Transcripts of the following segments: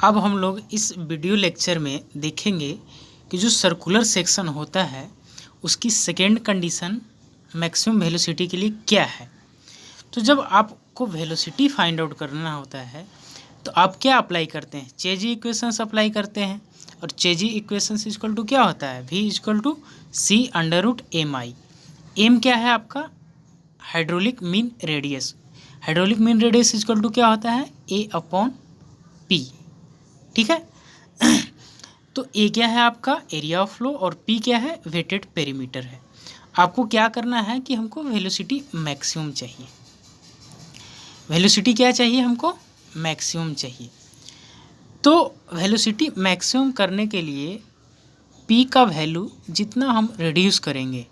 अब हम लोग इस वीडियो लेक्चर में देखेंगे कि जो सर्कुलर सेक्शन होता है उसकी सेकेंड कंडीशन मैक्सिमम वेलोसिटी के लिए क्या है। तो जब आपको वेलोसिटी फाइंड आउट करना होता है तो आप क्या अप्लाई करते हैं, चेजी इक्वेशंस अप्लाई करते हैं। और चेजी इक्वेशंस इक्वल टू क्या होता है, v equal to C under root M I. M क्या है आपका, hydraulic mean radius. Hydraulic mean radius equal to क्या होता है, ए अपॉन पी। ठीक है। तो ए क्या है आपका, एरिया ऑफ फ्लो, और पी क्या है, वेटेड पेरीमीटर है। आपको क्या करना है कि हमको वेलोसिटी मैक्सिमम चाहिए। वेलोसिटी क्या चाहिए हमको, मैक्सिमम चाहिए। तो वेलोसिटी मैक्सिमम करने के लिए पी का वैल्यू जितना हम रिड्यूस करेंगे,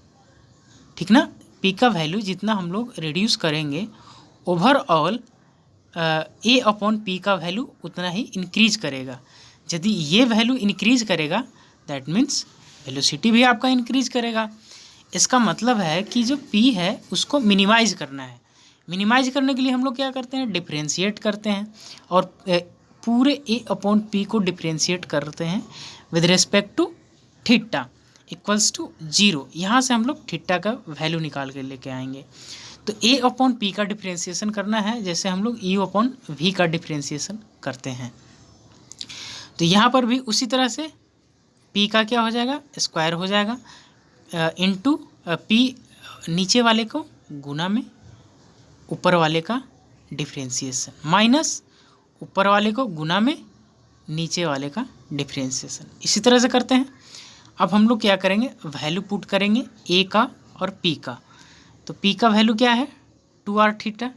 ठीक ना, पी का वैल्यू जितना हम लोग रिड्यूस करेंगे ओवरऑल ए अपॉन पी का वैल्यू उतना ही इंक्रीज करेगा। यदि ये वैल्यू इंक्रीज करेगा दैट मीन्स वेलोसिटी भी आपका इंक्रीज करेगा। इसका मतलब है कि जो पी है उसको मिनिमाइज करना है। मिनिमाइज करने के लिए हम लोग क्या करते हैं, डिफ्रेंशिएट करते हैं और पूरे ए अपॉन पी को डिफ्रेंशिएट करते हैं with respect to theta equals to 0। यहाँ से हम लोग थीटा का वैल्यू निकाल के लेके आएंगे। तो ए अपॉन पी का डिफ्रेंशिएशन करना है जैसे हम लोग ई अपॉन वी का डिफ्रेंशिएशन करते हैं। तो यहाँ पर भी उसी तरह से पी का क्या हो जाएगा, स्क्वायर हो जाएगा इनटू पी नीचे वाले को गुना में ऊपर वाले का डिफ्रेंशिएशन माइनस ऊपर वाले को गुना में नीचे वाले का डिफ्रेंशिएशन। इसी तरह से करते हैं। अब हम लोग क्या करेंगे, वैल्यू पुट करेंगे ए का और पी का। तो पी का वैल्यू क्या है 2r थीटा,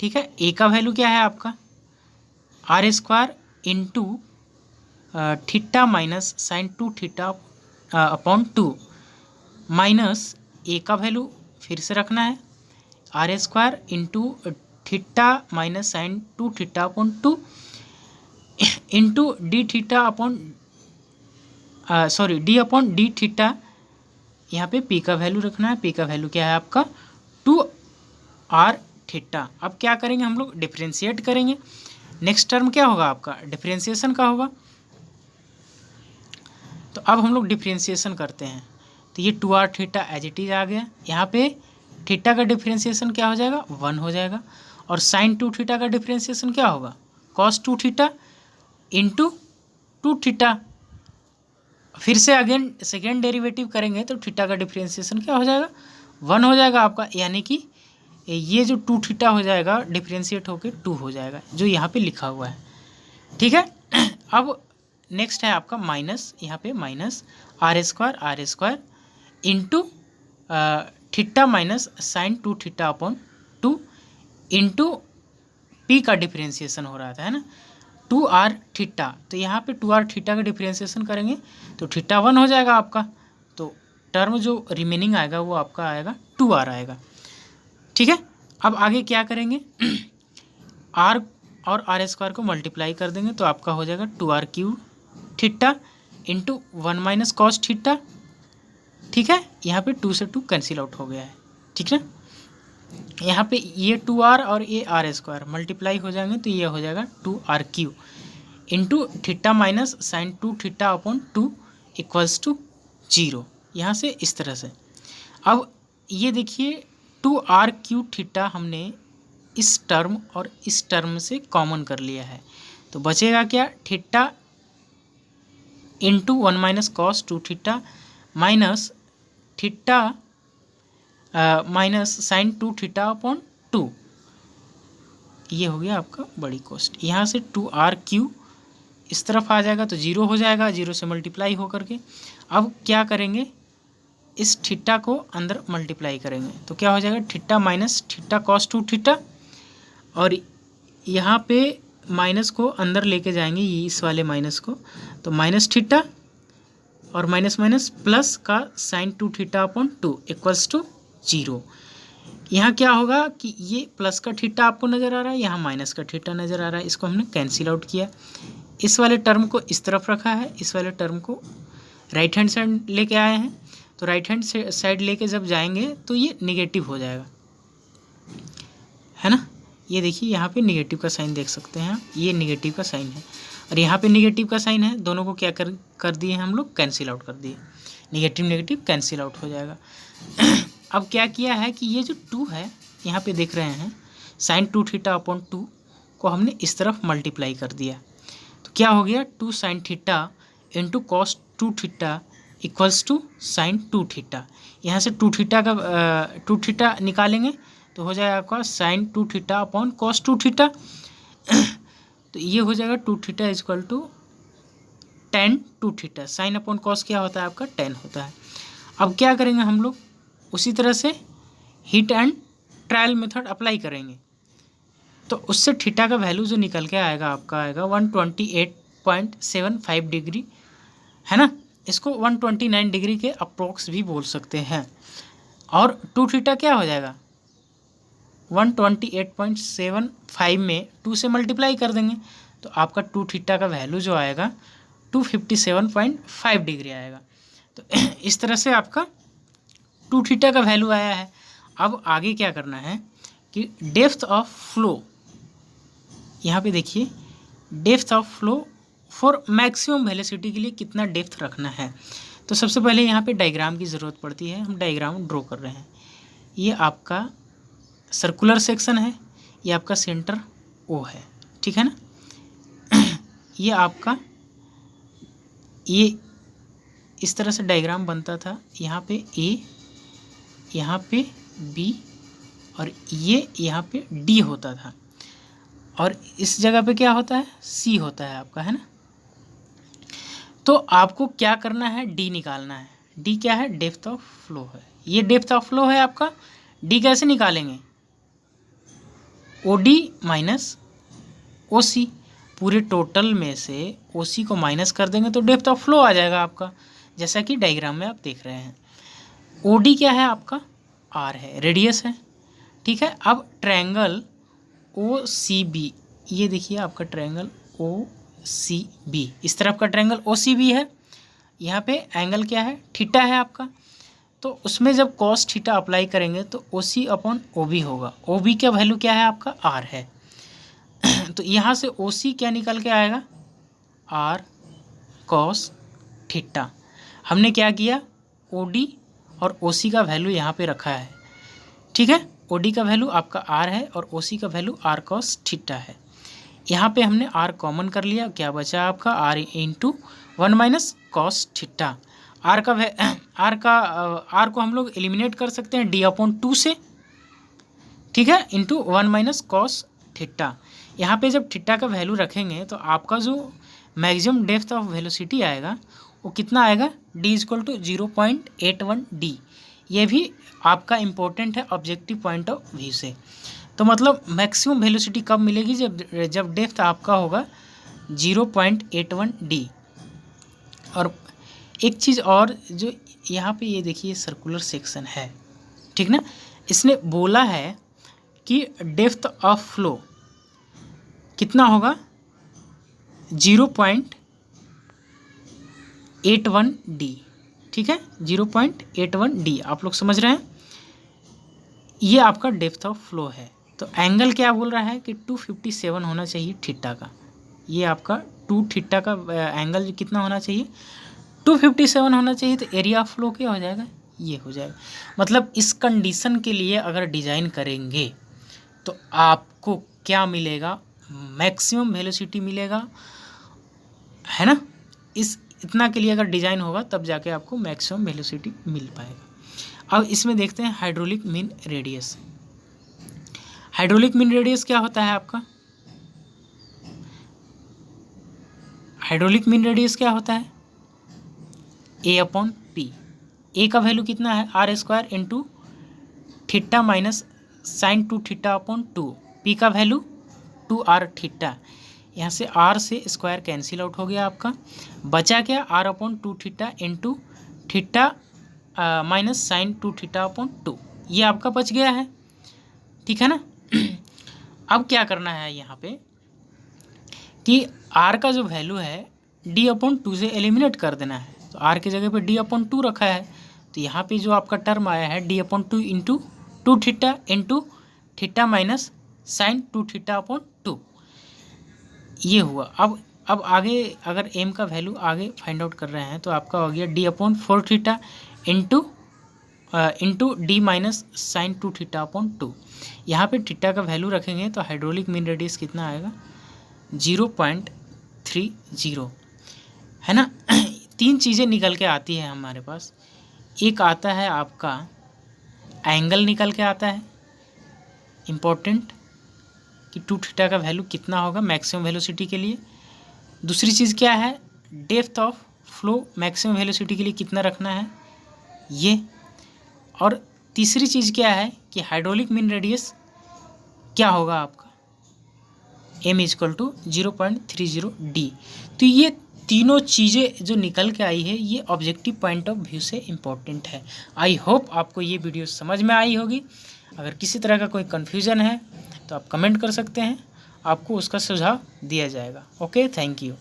ठीक है। ए का वैल्यू क्या है आपका r square into theta minus sine 2 theta upon 2 minus a का वैल्यू फिर से रखना है r square into theta minus sine 2 theta upon 2 into d theta upon d upon d theta. यहाँ पे पी का वैल्यू रखना है, पी का वैल्यू क्या है आपका 2r थीटा। अब क्या करेंगे हम लोग, डिफ्रेंशिएट करेंगे। नेक्स्ट टर्म क्या होगा आपका, डिफ्रेंशिएशन का होगा। तो अब हम लोग डिफ्रेंशिएशन करते हैं तो ये 2r theta as it is आ गया। यहाँ पे थीटा का डिफ्रेंशिएशन क्या हो जाएगा 1 हो जाएगा और साइन 2 थीटा का डिफ्रेंशिएशन क्या होगा कॉस 2 थीटा इंटू 2 थीटा। फिर से अगेन सेकेंड डेरिवेटिव करेंगे तो थीटा का डिफ्रेंशिएशन क्या हो जाएगा 1 हो जाएगा आपका, यानी कि ये जो 2 थीटा हो जाएगा डिफ्रेंशिएट होके 2 हो जाएगा जो यहाँ पे लिखा हुआ है, ठीक है। अब नेक्स्ट है आपका माइनस, यहाँ पे minus r square into theta minus sine 2 theta upon 2 into P का डिफ्रेंशिएशन हो रहा था, है ना, 2r थीटा। तो यहाँ पे 2r थीटा का डिफ्रेंशिएशन करेंगे तो थीटा 1 हो जाएगा आपका। तो टर्म जो रिमेनिंग आएगा वो आपका आएगा 2r आएगा, ठीक है। अब आगे क्या करेंगे r और r स्क्वायर को मल्टीप्लाई कर देंगे तो आपका हो जाएगा 2r cube theta into 1 minus cos theta, ठीक है। यहाँ पे 2 से 2 कैंसिल आउट हो गया है, ठीक है। यहाँ पे ये 2r और ये r स्क्वायर मल्टीप्लाई हो जाएंगे तो ये हो जाएगा 2r Q into theta minus sine 2 theta upon 2 equals to 0। यहाँ से इस तरह से। अब ये देखिए 2r क्यू थीटा हमने इस टर्म और इस टर्म से कॉमन कर लिया है तो बचेगा क्या, theta into 1 minus cos 2 theta minus theta minus sine 2 theta upon 2। ये हो गया आपका बड़ी कॉस्ट। यहाँ से 2r क्यू इस तरफ आ जाएगा तो 0 हो जाएगा, 0 से मल्टीप्लाई हो करके। अब क्या करेंगे, इस थीटा को अंदर मल्टीप्लाई करेंगे तो क्या हो जाएगा theta minus theta cos 2 theta, और यहाँ पे माइनस को अंदर लेके जाएंगे ये इस वाले माइनस को तो माइनस थीटा और माइनस माइनस प्लस का sine 2 theta upon 2 equals to 0। यहाँ क्या होगा कि ये प्लस का थीटा आपको नज़र आ रहा है, यहाँ माइनस का थीटा नज़र आ रहा है, इसको हमने कैंसिल आउट किया। इस वाले टर्म को इस तरफ रखा है, इस वाले टर्म को राइट हैंड साइड लेके आए हैं तो राइट हैंड साइड लेके जब जाएंगे तो ये निगेटिव हो जाएगा, है ना। ये देखिए यहाँ पे निगेटिव का साइन देख सकते हैं, ये निगेटिव का साइन है और यहाँ पे निगेटिव का साइन है, दोनों को क्या कर दिए हम लोग, कैंसिल आउट कर दिए, निगेटिव नेगेटिव कैंसिल आउट हो जाएगा। अब क्या किया है कि ये जो 2 है यहाँ पे देख रहे हैं, साइन 2 थीटा अपॉन 2 को हमने इस तरफ मल्टीप्लाई कर दिया, तो क्या हो गया 2 sine theta into cos 2 theta equals to sine 2 theta. यहाँ से 2 थीटा का 2 थीटा निकालेंगे तो हो जाएगा आपका sine 2 theta upon cos 2 theta. तो ये हो जाएगा 2 theta equal to tan 2 theta. Sine upon cos क्या होता है आपका, tan होता है। अब क्या करेंगे हम लोग, उसी तरह से heat and trial method apply करेंगे, तो उससे थीटा का वैल्यू जो निकल के आएगा आपका आएगा 128.75 डिग्री, है ना। इसको 129 डिग्री के अप्रोक्स भी बोल सकते हैं। और 2 थीटा क्या हो जाएगा, 128.75 में 2 से मल्टीप्लाई कर देंगे तो आपका 2 थीटा का वैल्यू जो आएगा 257.5 डिग्री आएगा। तो इस तरह से आपका 2 थीटा का वैल्यू आया है। अब आगे क्या करना है कि डेप्थ ऑफ फ्लो, यहाँ पे देखिए depth of flow for maximum velocity के लिए कितना डेप्थ रखना है। तो सबसे पहले यहाँ पे डायग्राम की ज़रूरत पड़ती है, हम डायग्राम ड्रॉ कर रहे हैं। ये आपका सर्कुलर सेक्शन है, ये आपका सेंटर ओ है, ठीक है ना। ये आपका ये इस तरह से डायग्राम बनता था, यहाँ पे ए, यहाँ पे बी और ये यहाँ पे डी होता था, और इस जगह पे क्या होता है, सी होता है आपका, है ना। तो आपको क्या करना है, डी निकालना है। डी क्या है, डेप्थ ऑफ फ्लो है, ये डेप्थ ऑफ फ्लो है आपका। डी कैसे निकालेंगे, ओ डी माइनस ओ सी, पूरे टोटल में से ओ सी को माइनस कर देंगे तो डेप्थ ऑफ फ्लो आ जाएगा आपका, जैसा कि डायग्राम में आप देख रहे हैं। ओ डी क्या है आपका, आर है, रेडियस है, ठीक है। अब ट्रायंगल ओ सी बी, ये देखिए आपका ट्रायंगल ओ सी बी, इस तरफ का ट्रायंगल ओ सी बी है, यहाँ पे एंगल क्या है, थीटा है आपका। तो उसमें जब कॉस थीटा अप्लाई करेंगे तो ओ सी अपॉन ओ बी होगा। ओ बी का वैल्यू क्या है आपका, आर है। तो यहाँ से ओ सी क्या निकल के आएगा, आर कॉस थीटा। हमने क्या किया, ओ डी और ओ सी का वैल्यू यहाँ पे रखा है, ठीक है। ओ डी का वैल्यू आपका आर है और ओ सी का वैल्यू आर कॉस थीटा है। यहाँ पे हमने आर कॉमन कर लिया, क्या बचा आपका, R into 1 minus cos theta. R को हम लोग एलिमिनेट कर सकते हैं डी अपॉन 2 से, ठीक है, इंटू 1 माइनस कॉस थीटा। यहाँ पे जब थीटा का वैल्यू रखेंगे तो आपका जो मैक्सिमम डेप्थ ऑफ वेलोसिटी आएगा वो कितना आएगा, डी इक्वल टू 0.81 डी। ये भी आपका इम्पोर्टेंट है ऑब्जेक्टिव पॉइंट ऑफ व्यू से। तो मतलब मैक्सिमम वेलोसिटी कब मिलेगी, जब डेप्थ आपका होगा 0.81 डी। और एक चीज़ और, जो यहाँ पे ये देखिए सर्कुलर सेक्शन है, ठीक ना। इसने बोला है कि डेप्थ ऑफ फ्लो कितना होगा, 0.81 डी, ठीक है, 0.81 डी। आप लोग समझ रहे हैं, ये आपका डेप्थ ऑफ फ्लो है। तो एंगल क्या बोल रहा है कि 257 होना चाहिए थीटा का। ये आपका 2 थीटा का एंगल कितना होना चाहिए, 257 होना चाहिए। तो एरिया ऑफ फ्लो क्या हो जाएगा, ये हो जाएगा। मतलब इस कंडीशन के लिए अगर डिज़ाइन करेंगे तो आपको क्या मिलेगा, मैक्सिमम वेलोसिटी मिलेगा, है ना। इतना के लिए अगर डिज़ाइन होगा तब जाके आपको मैक्सिमम वेलोसिटी मिल पाएगा। अब इसमें देखते हैं hydraulic mean radius. Hydraulic mean radius क्या होता है आपका, हाइड्रोलिक मीन रेडियस क्या होता है, ए अपॉन पी। ए का वैल्यू कितना है, R square into theta minus sine 2 theta upon 2। P का वैल्यू 2 आर थीटा। यहाँ से आर से स्क्वायर कैंसिल आउट हो गया आपका, बचा क्या, r upon 2 theta into theta minus sine 2 theta upon 2। ये आपका बच गया है, ठीक है ना। अब क्या करना है यहाँ पे कि आर का जो वैल्यू है डी अपॉन 2 से एलिमिनेट कर देना है। तो आर की जगह पे डी अपॉन 2 रखा है, तो यहाँ पे जो आपका टर्म आया है d upon 2 into 2 theta into theta minus sine 2 theta upon 2। ये हुआ। अब आगे अगर m का वैल्यू आगे फाइंड आउट कर रहे हैं तो आपका हो गया d upon 4 theta into d minus sine 2 theta upon 2। यहाँ पे थीटा का वैल्यू रखेंगे तो हाइड्रोलिक मीन रेडियस कितना आएगा 0.30 है ना। 3 चीज़ें निकल के आती है हमारे पास। एक आता है आपका एंगल निकल के आता है इम्पोर्टेंट कि 2 थीटा का वैल्यू कितना होगा मैक्सिमम वेलोसिटी के लिए। दूसरी चीज़ क्या है depth of flow maximum velocity के लिए कितना रखना है ये। और तीसरी चीज़ क्या है कि हाइड्रोलिक मीन रेडियस क्या होगा आपका m इजकल टू 0.30 d। तो ये तीनों चीज़ें जो निकल के आई है ये ऑब्जेक्टिव पॉइंट ऑफ व्यू से इम्पोर्टेंट है। आई होप आपको ये वीडियो समझ में आई होगी। अगर किसी तरह का कोई कन्फ्यूज़न है तो आप कमेंट कर सकते हैं, आपको उसका सुझाव दिया जाएगा। Okay, thank you.